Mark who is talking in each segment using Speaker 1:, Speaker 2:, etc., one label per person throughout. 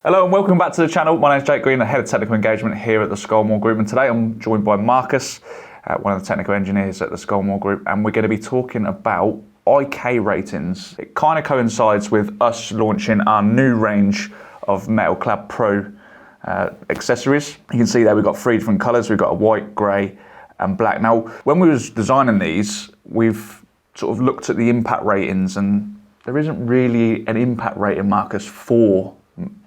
Speaker 1: Hello and welcome back to the channel. My name is Jake Green, the Head of Technical Engagement here at the Scolmore Group, and today I'm joined by Marcus, one of the technical engineers at the Scolmore Group, and we're going to be talking about IK ratings. It kind of coincides with us launching our new range of Metal Clad Pro accessories. You can see there we've got three different colours. We've got a white, grey and black. Now, when we was designing these, we've sort of looked at the impact ratings, and there isn't really an impact rating, Marcus, for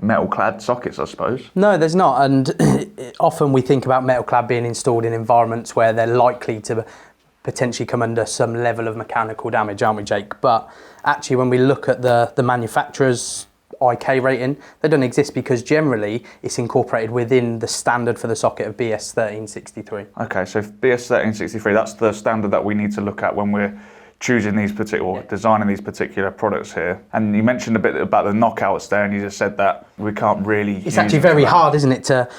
Speaker 1: metal clad sockets, I suppose.
Speaker 2: No, there's not, and often we think about metal clad being installed in environments where they're likely to potentially come under some level of mechanical damage, aren't we, Jake? But actually, when we look at the manufacturer's IK rating, they don't exist because generally it's incorporated within the standard for the socket of BS 1363.
Speaker 1: Okay, so BS 1363, that's the standard that we need to look at when we're choosing these particular, designing these particular products here. And you mentioned a bit about the knockouts there, and you just said that we can't really
Speaker 2: It's actually very hard, isn't it, to,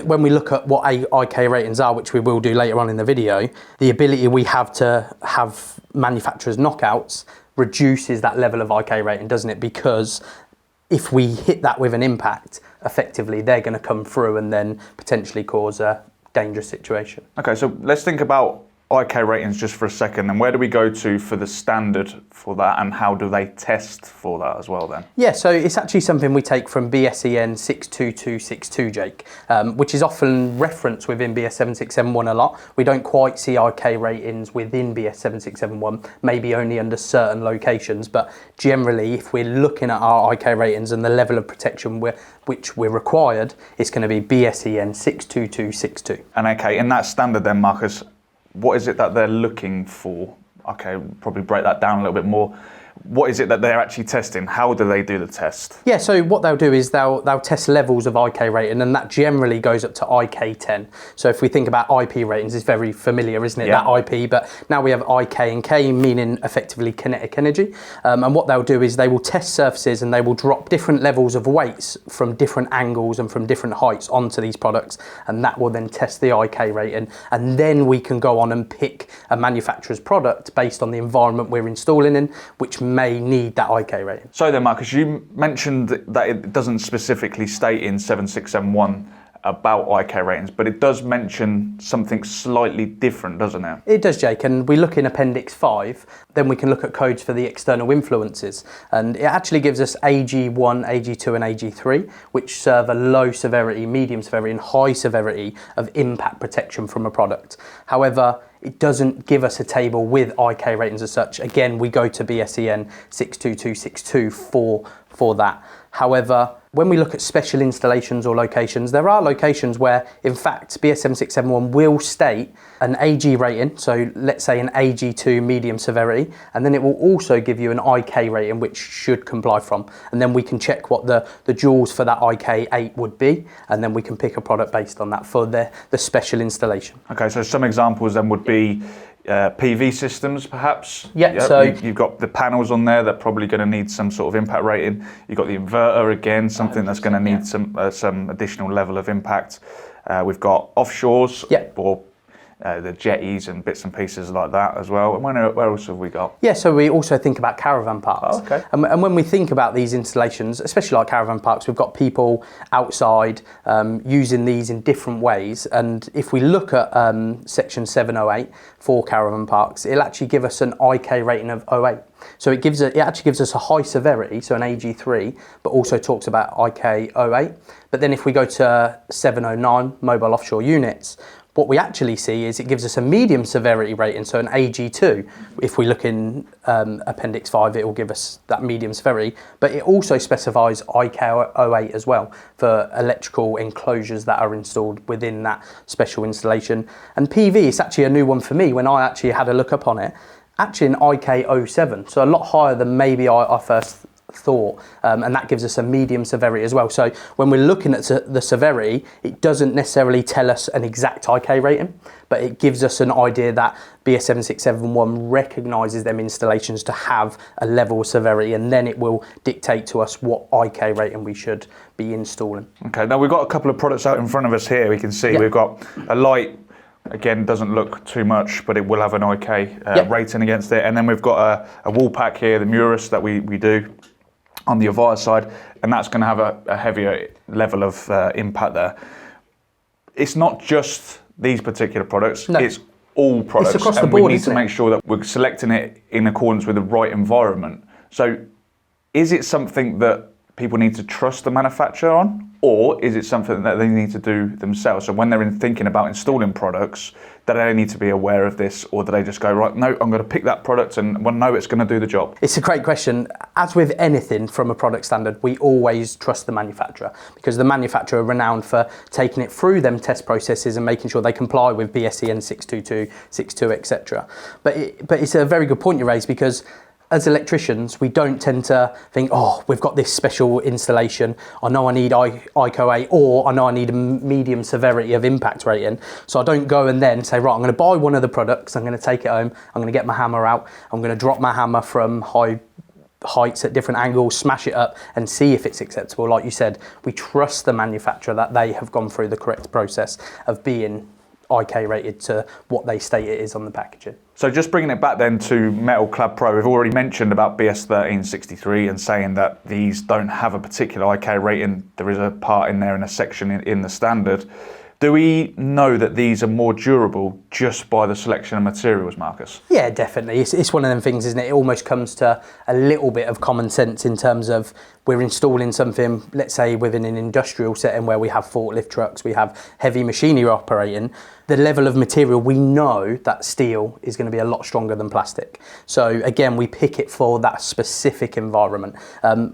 Speaker 2: when we look at what IK ratings are, which we will do later on in the video, the ability we have to have manufacturers' knockouts reduces that level of IK rating, doesn't it? Because if we hit that with an impact, effectively they're going to come through and then potentially cause a dangerous situation.
Speaker 1: Okay, so let's think about IK ratings just for a second, and where do we go to for the standard for that, and how do they test for that as well then?
Speaker 2: Yeah, so it's actually something we take from BSEN 62262, Jake, which is often referenced within BS 7671 a lot. We don't quite see IK ratings within BS 7671, maybe only under certain locations, but generally if we're looking at our IK ratings and the level of protection which we're required, it's going to be BSEN 62262.
Speaker 1: And okay, in that standard then, Marcus, what is it that they're looking for? Okay, probably break that down a little bit more. What is it that they're actually testing? How do they do the test?
Speaker 2: Yeah, so what they'll do is they'll test levels of IK rating, and that generally goes up to IK 10. So if we think about IP ratings, it's very familiar, isn't it? Yeah. That IP, but now we have IK and K, meaning effectively kinetic energy. And what they'll do is they will test surfaces and they will drop different levels of weights from different angles and from different heights onto these products, and that will then test the IK rating. And then we can go on and pick a manufacturer's product based on the environment we're installing in, which may need that IK rating.
Speaker 1: So then, Marcus, you mentioned that it doesn't specifically state in 7671 about IK ratings, but it does mention something slightly different, doesn't it?
Speaker 2: It does, Jake, and we look in Appendix 5, then we can look at codes for the external influences, and it actually gives us AG1, AG2 and AG3, which serve a low severity, medium severity and high severity of impact protection from a product. However, it doesn't give us a table with IK ratings as such. Again, we go to BSEN 62262 for that. However, when we look at special installations or locations, there are locations where, in fact, BS 7671 will state an AG rating, so let's say an AG2 medium severity, and then it will also give you an IK rating, which should comply from. And then we can check what the joules for that IK 8 would be, and then we can pick a product based on that for the special installation.
Speaker 1: Okay, so some examples then would be PV systems, perhaps.
Speaker 2: Yeah, so
Speaker 1: you've got the panels on there that are probably going to need some sort of impact rating. You've got the inverter again, something that's going to need some additional level of impact. We've got offshores, or the jetties and bits and pieces like that as well. And where else have we got?
Speaker 2: Yeah, so we also think about caravan parks.
Speaker 1: Oh, okay.
Speaker 2: And when we think about these installations, especially like caravan parks, we've got people outside using these in different ways. And if we look at section 708 for caravan parks, it'll actually give us an IK rating of 08. So it actually gives us a high severity, so an AG3, but also talks about IK 08. But then if we go to 709, mobile offshore units, what we actually see is it gives us a medium severity rating, so an AG2. If we look in Appendix 5, it will give us that medium severity, but it also specifies IK 08 as well for electrical enclosures that are installed within that special installation. And PV is actually a new one for me when I actually had a look up on it. Actually an IK 07, so a lot higher than maybe I first thought, and that gives us a medium severity as well. So when we're looking at the severity, it doesn't necessarily tell us an exact IK rating, but it gives us an idea that BS 7671 recognises them installations to have a level of severity, and then it will dictate to us what IK rating we should be installing. Okay,
Speaker 1: now we've got a couple of products out in front of us here. We can see we've got a light. Again, doesn't look too much, but it will have an IK rating against it. And then we've got a wall pack here, the Murus that we do. on the Avaya side, and that's going to have a heavier level of impact there. It's not just these particular products, it's all products.
Speaker 2: It's across the
Speaker 1: and
Speaker 2: board,
Speaker 1: we need
Speaker 2: isn't
Speaker 1: to
Speaker 2: it?
Speaker 1: make sure that we're selecting it in accordance with the right environment. So is it something that people need to trust the manufacturer on, or is it something that they need to do themselves? So when they're thinking about installing products, do they need to be aware of this, or do they just go, right, no, I'm going to pick that product and well, no, it's going to do the job?
Speaker 2: It's a great question. As with anything from a product standard, we always trust the manufacturer, because the manufacturer are renowned for taking it through them test processes and making sure they comply with BSEN 622, 62, etc. But it's a very good point you raise, because as electricians, we don't tend to think, oh, we've got this special installation. I know I need ICO 8, or I know I need a medium severity of impact rating. So I don't go and then say, right, I'm going to buy one of the products, I'm going to take it home, I'm going to get my hammer out, I'm going to drop my hammer from high heights at different angles, smash it up and see if it's acceptable. Like you said, we trust the manufacturer that they have gone through the correct process of being IK rated to what they state it is on the packaging.
Speaker 1: So just bringing it back then to Metal Clad Pro, we've already mentioned about BS 1363 and saying that these don't have a particular IK rating. There is a part in there in a section in the standard. Do we know that these are more durable just by the selection of materials, Marcus?
Speaker 2: Yeah, definitely. It's one of them things, isn't it? It almost comes to a little bit of common sense in terms of we're installing something, let's say within an industrial setting where we have forklift trucks, we have heavy machinery operating. The level of material, we know that steel is going to be a lot stronger than plastic. So again, we pick it for that specific environment.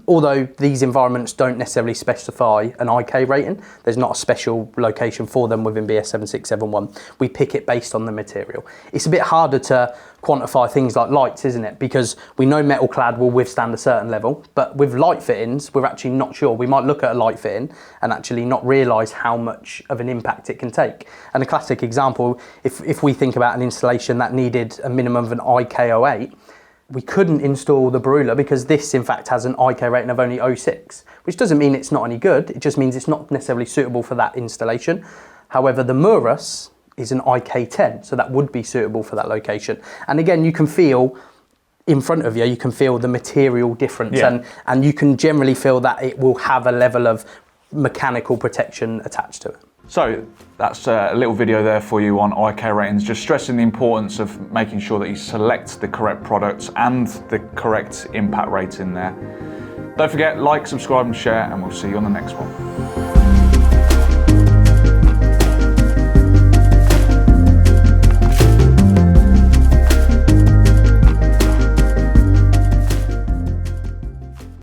Speaker 2: Although these environments don't necessarily specify an IK rating, there's not a special location for them within BS 7671. We pick it based on the material. It's a bit harder to quantify things like lights, isn't it? Because we know metal clad will withstand a certain level, but with light fittings, we're actually not sure. We might look at a light fitting and actually not realise how much of an impact it can take. And a classic example, if we think about an installation that needed a minimum of an IK08, we couldn't install the Barula because this in fact has an IK rating of only 06, which doesn't mean it's not any good, it just means it's not necessarily suitable for that installation. However, the Murus is an IK10, so that would be suitable for that location. And again, you can feel in front of you, you can feel the material difference, and you can generally feel that it will have a level of mechanical protection attached to it.
Speaker 1: So that's a little video there for you on IK ratings, just stressing the importance of making sure that you select the correct products and the correct impact rating there. Don't forget, like, subscribe and share, and we'll see you on the next one.